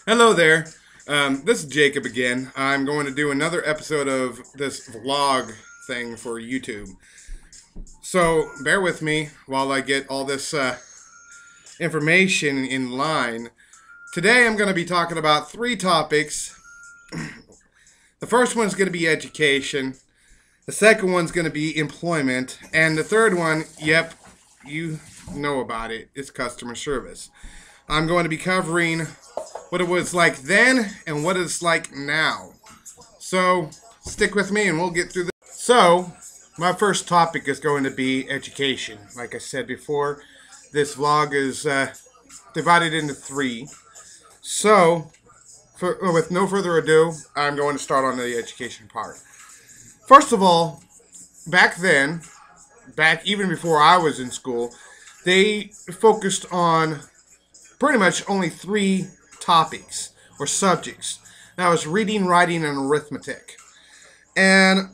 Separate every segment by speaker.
Speaker 1: Hello there. This is Jacob again. I'm going to do another episode of this vlog thing for YouTube. So bear with me while I get all this information in line. Today I'm going to be talking about three topics. The first one's going to be education. The second one's going to be employment. And the third one, yep, you know about it. It's customer service. I'm going to be covering what it was like then and what it's like now. So stick with me and we'll get through this. So my first topic is going to be education. Like I said before, this vlog is divided into three. So with no further ado, I'm going to start on the education part. First of all, back then, even before I was in school, they focused on pretty much only three topics or subjects. That was reading, writing, and arithmetic. And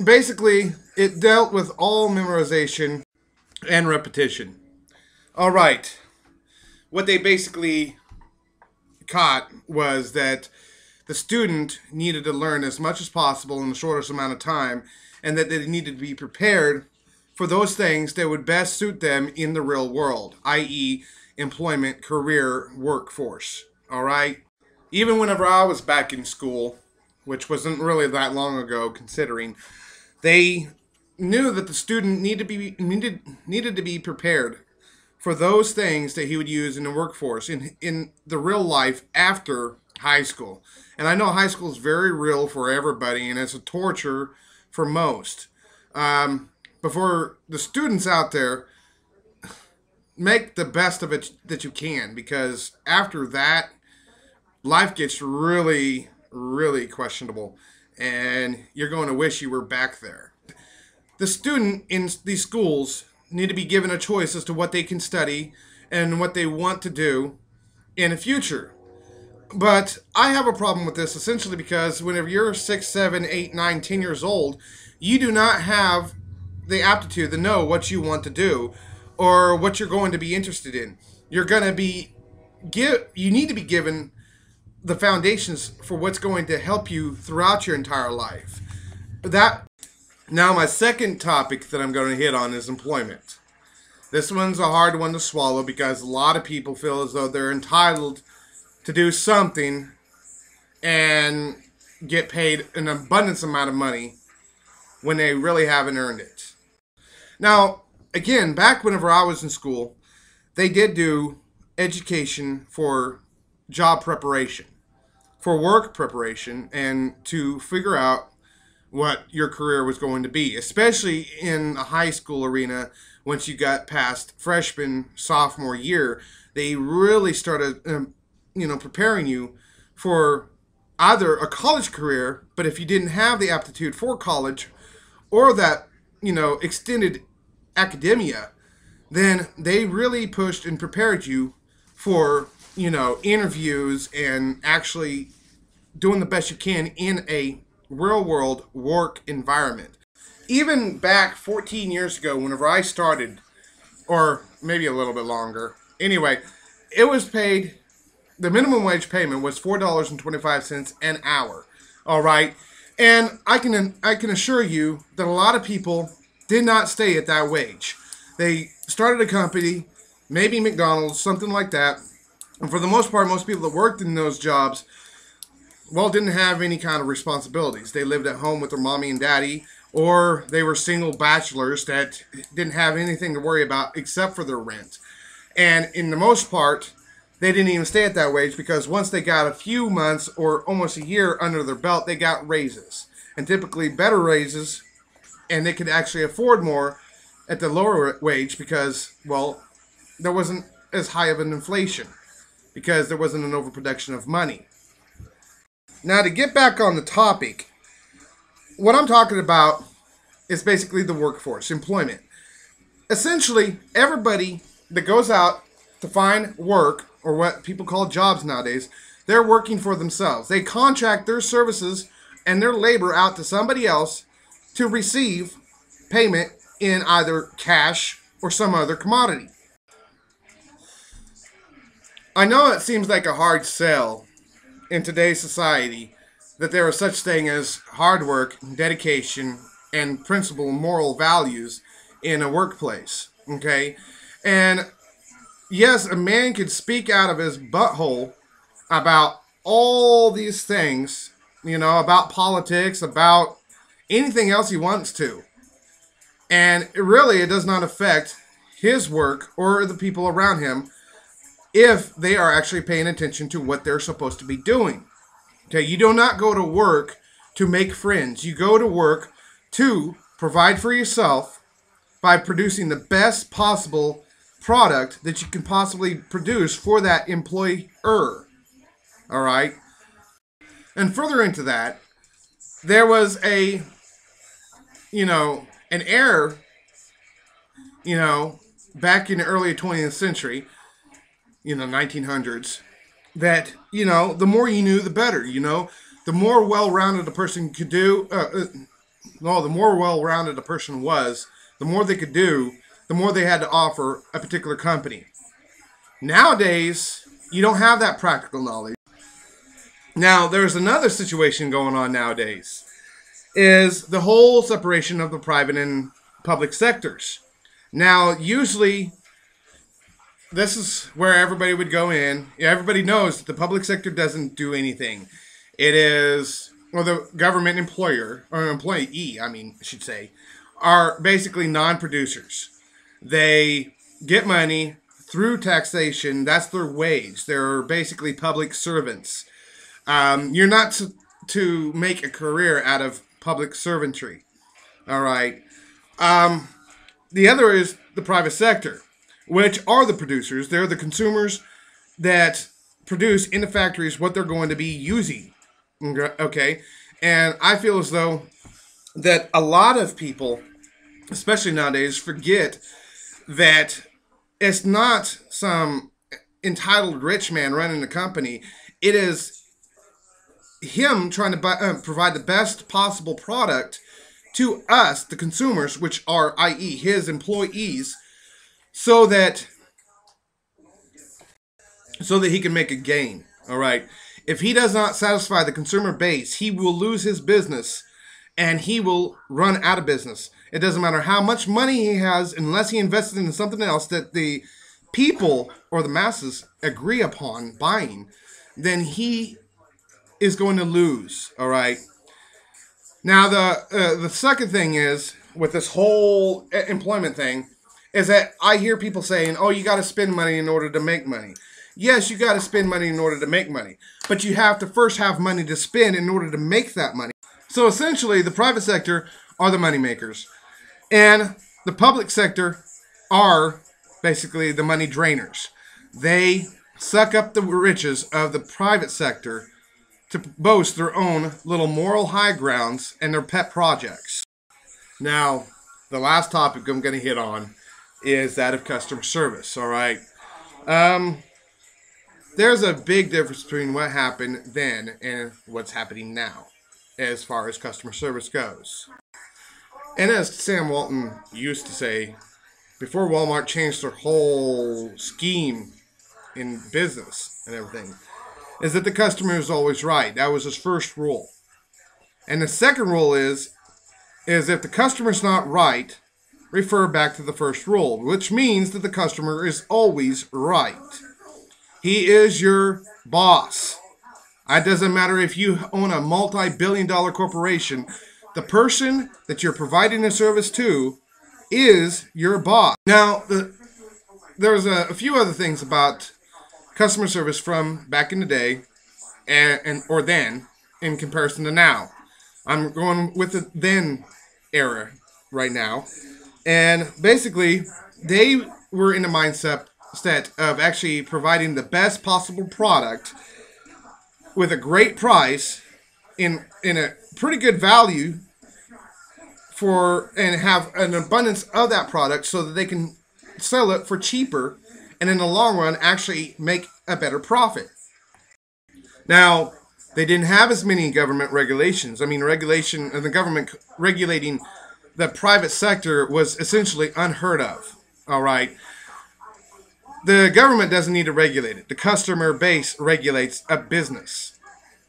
Speaker 1: basically, it dealt with all memorization and repetition. Alright, what they basically caught was that the student needed to learn as much as possible in the shortest amount of time, and that they needed to be prepared for those things that would best suit them in the real world, i.e., employment, career, workforce. Alright? Even whenever I was back in school, which wasn't really that long ago considering, they knew that the student needed to be prepared for those things that he would use in the workforce, in the real life after high school. And I know high school is very real for everybody, and it's a torture for most. But for the students out there, make the best of it that you can, because after that, life gets really, really questionable, and you're going to wish you were back there. The student in these schools need to be given a choice as to what they can study and what they want to do in the future. But I have a problem with this essentially because whenever you're 6, 7, 8, 9, 10 years old, you do not have the aptitude to know what you want to do or what you're going to be interested in. You're going to be you need to be given the foundations for what's going to help you throughout your entire life. Now my second topic that I'm going to hit on is employment. This one's a hard one to swallow because a lot of people feel as though they're entitled to do something and get paid an abundance amount of money when they really haven't earned it. Now, again, back whenever I was in school, they did do education for job preparation, for work preparation, and to figure out what your career was going to be, especially in a high school arena. Once you got past freshman, sophomore year, they really started, preparing you for either a college career, but if you didn't have the aptitude for college or that, extended academia, then they really pushed and prepared you for, interviews and actually doing the best you can in a real world work environment. Even back 14 years ago, whenever I started, or maybe a little bit longer, anyway, it was paid, the minimum wage payment was $4.25 an hour. All right. And I can assure you that a lot of people did not stay at that wage. They started a company, maybe McDonald's, something like that. And for the most part, most people that worked in those jobs, well, didn't have any kind of responsibilities. They lived at home with their mommy and daddy, or they were single bachelors that didn't have anything to worry about except for their rent. And in the most part, they didn't even stay at that wage because once they got a few months or almost a year under their belt, they got raises. And typically better raises, and they could actually afford more at the lower wage because, well, there wasn't as high of an inflation because there wasn't an overproduction of money. Now, to get back on the topic, what I'm talking about is basically the workforce, employment. Essentially, everybody that goes out to find work, or what people call jobs nowadays, they're working for themselves. They contract their services and their labor out to somebody else to receive payment in either cash or some other commodity. I know it seems like a hard sell in today's society that there is such thing as hard work, dedication, and principle and moral values in a workplace. Okay? And yes, a man could speak out of his butthole about all these things, about politics, about anything else he wants to. And it does not affect his work or the people around him if they are actually paying attention to what they're supposed to be doing. Okay, you do not go to work to make friends. You go to work to provide for yourself by producing the best possible product that you can possibly produce for that employer. All right? And further into that, there was an error, back in the early 20th century, 1900s, that, the more you knew, the better, the more well-rounded a person could do, the more well-rounded a person was, the more they could do, the more they had to offer a particular company. Nowadays, you don't have that practical knowledge. Now, there's another situation going on nowadays, is the whole separation of the private and public sectors. Now, usually, this is where everybody would go in. Everybody knows that the public sector doesn't do anything. It is, the government employer, or employee, I should say, are basically non-producers. They get money through taxation. That's their wage. They're basically public servants. You're not to make a career out of public servantry. All right. The other is the private sector, which are the producers. They're the consumers that produce in the factories what they're going to be using. Okay. And I feel as though that a lot of people, especially nowadays, forget that it's not some entitled rich man running the company. It is him trying to provide the best possible product to us, the consumers, which are, i.e., his employees, so that he can make a gain. All right. If he does not satisfy the consumer base, he will lose his business and he will run out of business. It doesn't matter how much money he has, unless he invested in something else that the people or the masses agree upon buying, then he is going to lose. All right. Now, the second thing is, with this whole employment thing, is that I hear people saying, oh, you got to spend money in order to make money. Yes, you got to spend money in order to make money. But you have to first have money to spend in order to make that money. So essentially, the private sector are the money makers. And the public sector are basically the money drainers. They suck up the riches of the private sector to boast their own little moral high grounds and their pet projects. Now, the last topic I'm going to hit on is that of customer service, all right? There's a big difference between what happened then and what's happening now as far as customer service goes. And as Sam Walton used to say, before Walmart changed their whole scheme in business and everything, is that the customer is always right. That was his first rule. And the second rule is if the customer's not right, refer back to the first rule, which means that the customer is always right. He is your boss. It doesn't matter if you own a multi-billion-dollar corporation. The person that you're providing a service to is your boss. Now, there's a few other things about customer service from back in the day or then in comparison to now. I'm going with the then era right now. And basically, they were in the mindset of actually providing the best possible product with a great price in a pretty good value and have an abundance of that product so that they can sell it for cheaper and in the long run actually make a better profit. Now, they didn't have as many government regulations. The government regulating the private sector was essentially unheard of. All right. The government doesn't need to regulate it. The customer base regulates a business.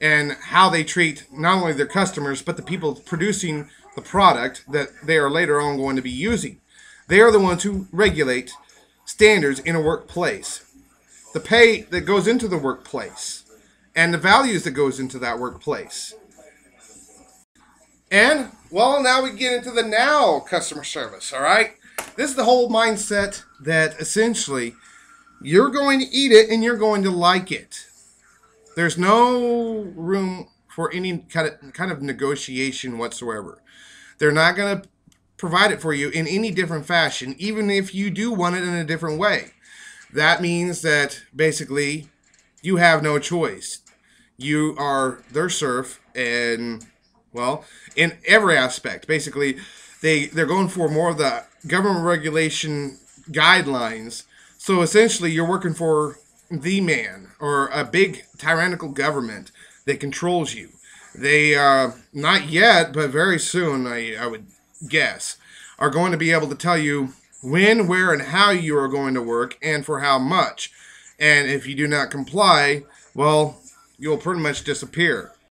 Speaker 1: and how they treat not only their customers, but the people producing the product that they are later on going to be using. They are the ones who regulate standards in a workplace, the pay that goes into the workplace, and the values that goes into that workplace. And, well, now we get into the now customer service, all right? This is the whole mindset that essentially you're going to eat it and you're going to like it. There's no room for any kind of negotiation whatsoever. They're not going to provide it for you in any different fashion, even if you do want it in a different way. That means that basically you have no choice. You are their serf, and, well, in every aspect. Basically, they're going for more of the government regulation guidelines. So essentially, you're working for the man, or a big tyrannical government that controls you. They, not yet, but very soon, I would guess, are going to be able to tell you when, where, and how you are going to work, and for how much. And if you do not comply, well, you'll pretty much disappear.